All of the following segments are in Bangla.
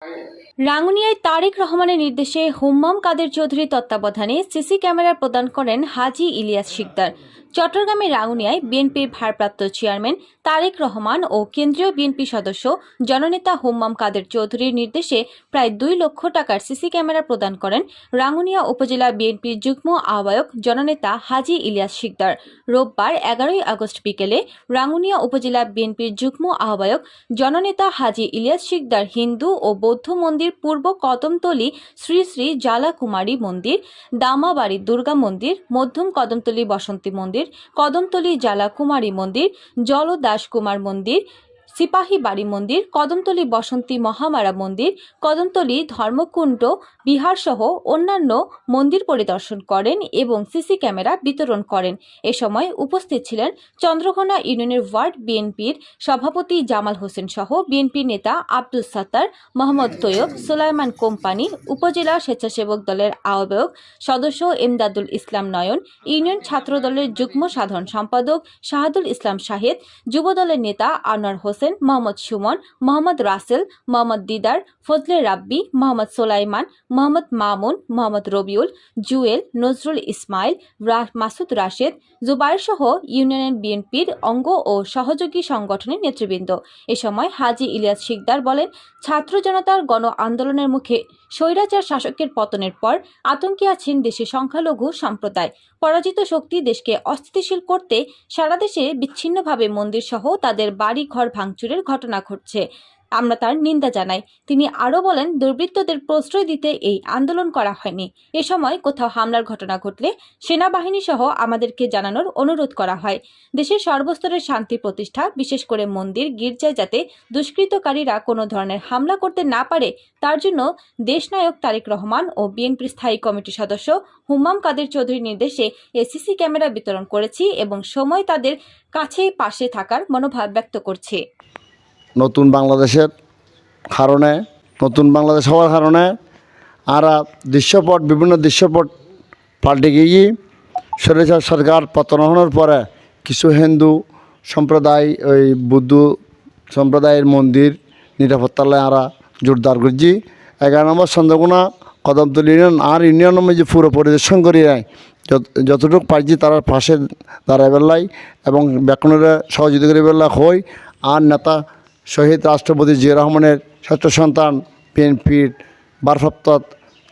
রাঙ্গুনিয়ায় তারেক রহমানের নির্দেশে হুম্মাম কাদের চৌধুরীর তত্ত্বাবধানে সিসি ক্যামেরা প্রদান করেন হাজী ইলিয়াস শিকদার। চট্টগ্রামের রাঙ্গুনিয়ায় বিএনপির ভারপ্রাপ্ত চেয়ারম্যান তারেক রহমান ও কেন্দ্রীয় বিএনপি সদস্য জননেতা হুম্মাম কাদের চৌধুরীর নির্দেশে প্রায় 2 লক্ষ টাকার সিসি ক্যামেরা প্রদান করেন রাঙ্গুনিয়া উপজেলা বিএনপির যুগ্ম আহ্বায়ক জননেতা হাজী ইলিয়াস শিকদার। রোববার 11 আগস্ট বিকেলে রাঙ্গুনিয়া উপজেলা বিএনপির যুগ্ম আহ্বায়ক জননেতা হাজী ইলিয়াস শিকদার হিন্দু ও বৌদ্ধ মন্দির, পূর্ব কদমতলী শ্রী শ্রী জ্বালা কুমারী মন্দির, দামাবাড়ি দুর্গা মন্দির, মধ্যম কদমতলী বসন্তী মন্দির, কদমতলী জ্বালা কুমারী মন্দির, জলদাস কুমার মন্দির, সিপাহী বাড়ি মন্দির, কদমতলী বসন্তী মহামারা মন্দির, কদমতলী ধর্মকুণ্ড বিহার সহ অন্যান্য মন্দির পরিদর্শন করেন এবং সিসি ক্যামেরা বিতরণ করেন। এ সময় উপস্থিত ছিলেন চন্দ্রঘোনা ইউনিয়নের ওয়ার্ড বিএনপির সভাপতি জামাল হোসেন সহ বিএনপি নেতা আব্দুল সাত্তার, মোহাম্মদ তৈয়ব, সুলাইমান কোম্পানি, উপজেলা স্বেচ্ছাসেবক দলের আহ্বায়ক সদস্য এমদাদুল ইসলাম নয়ন, ইউনিয়ন ছাত্র দলের যুগ্ম সাধারণ সম্পাদক শাহাদুল ইসলাম শাহেদ, যুব দলের নেতা আনোয়ার হোসেন, মোহাম্মদ সুমন, মোহাম্মদ রাসেল, মোহাম্মদ দিদার, ফজলে রাব্বি, মোহাম্মদ সোলাইমান, মোহাম্মদ মামুন, মোহাম্মদ রবিউল, জুয়েল, নজরুল ইসমাইল, মাসুদ রাশেদ, জুবাইর সহ ইউনিয়ন বিএনপির অঙ্গ ও সহযোগী সংগঠনের নেতৃবৃন্দ। এ সময় হাজী ইলিয়াস শিকদার বলেন, ছাত্র জনতার গণ আন্দোলনের মুখে স্বৈরাচার শাসকের পতনের পর আতঙ্কে আছেন দেশের সংখ্যালঘু সম্প্রদায়। পরাজিত শক্তি দেশকে অস্থিতিশীল করতে সারা দেশে বিচ্ছিন্নভাবে মন্দির সহ তাদের বাড়ি ঘর ভাঙচুরের ঘটনা ঘটছে। আমরা তার নিন্দা জানাই। তিনি আরও বলেন, দুর্বৃত্তদের প্রশ্রয় দিতে এই আন্দোলন করা হয়নি। এ সময় কোথাও হামলার ঘটনা ঘটলে সেনাবাহিনী সহ আমাদেরকে জানানোর অনুরোধ করা হয়। দেশের সর্বস্তরের শান্তি প্রতিষ্ঠা, বিশেষ করে মন্দির গির্জায় যাতে দুষ্কৃতকারীরা কোনো ধরনের হামলা করতে না পারে, তার জন্য দেশনায়ক তারেক রহমান ও বিএনপির স্থায়ী কমিটির সদস্য হুম্মাম কাদের চৌধুরীর নির্দেশে সিসি ক্যামেরা বিতরণ করেছি এবং সময় তাদের কাছে পাশে থাকার মনোভাব ব্যক্ত করছে। নতুন বাংলাদেশের কারণে, নতুন বাংলাদেশ হওয়ার কারণে আরা দৃশ্যপট, বিভিন্ন দৃশ্যপট পাল্টে গিয়ে স্বৈরাচার সরকার পতন হওয়ার পরে কিছু হিন্দু সম্প্রদায়, ওই বৌদ্ধ সম্প্রদায়ের মন্দির নিরাপত্তালয় আরা জোরদার করছি। 11 নম্বর চন্দ্রকোনা কদমতলী ইউনিয়ন আর ইউনিয়নের মধ্যে পুরো পরিদর্শন করি নাই, যতটুকু পারছি তার পাশে দাঁড়াই বেলাই এবং ব্যাকরণের সহযোগিতা করে বেলা হই। আর নেতা শহীদ রাষ্ট্রপতি জিয়া রহমানের ষষ্ঠ সন্তান বিএনপির ভারপ্রাপ্ত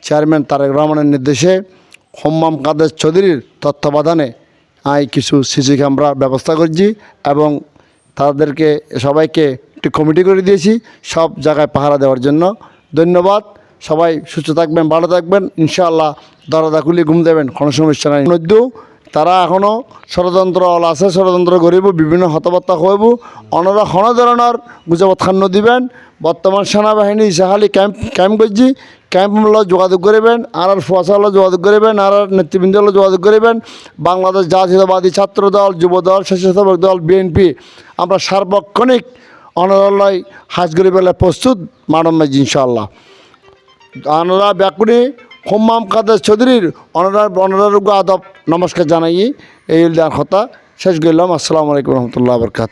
চেয়ারম্যান তারেক রহমানের নির্দেশে হুম্মাম কাদের চৌধুরীর তত্ত্বাবধানে কিছু সিসি ক্যামেরা ব্যবস্থা করছি এবং তাদেরকে সবাইকে একটি কমিটি করে দিয়েছি সব জায়গায় পাহারা দেওয়ার জন্য। ধন্যবাদ। সবাই সুস্থ থাকবেন, ভালো থাকবেন, ইনশাআল্লাহ দরজা খুলে ঘুম দেবেন, কোনো সমস্যা নাই। মধ্যেও তারা এখনও ষড়যন্ত্র আছে, ষড়যন্ত্র করিব, বিভিন্ন হতবার্তা হইব, অনরা কোনো ধরনের গুজবত খান্ন দিবেন। বর্তমান সেনাবাহিনী ইসাহালি ক্যাম্প করছি, ক্যাম্প যোগাযোগ করিবেন, আর ফসল যোগাযোগ করিবেন, আর নেতৃবৃন্দ যোগাযোগ করিবেন। বাংলাদেশ জাতীয়তাবাদী ছাত্র দল, যুব দল, স্বেচ্ছাসেবক দল, বিএনপি আমরা সার্বক্ষণিক অনরালয় হাজ করি পেলে প্রস্তুত মানব মাঝি ইনশাআল্লাহ। আনরা ব্যাকুনি হুম্মাম কাদের চৌধুরীর অনারাযোগ্য আদব নমস্কার জানাই এই কথা শেষ করলাম। আসসালামু আলাইকুম রহমতুল্লাহ বরকাত।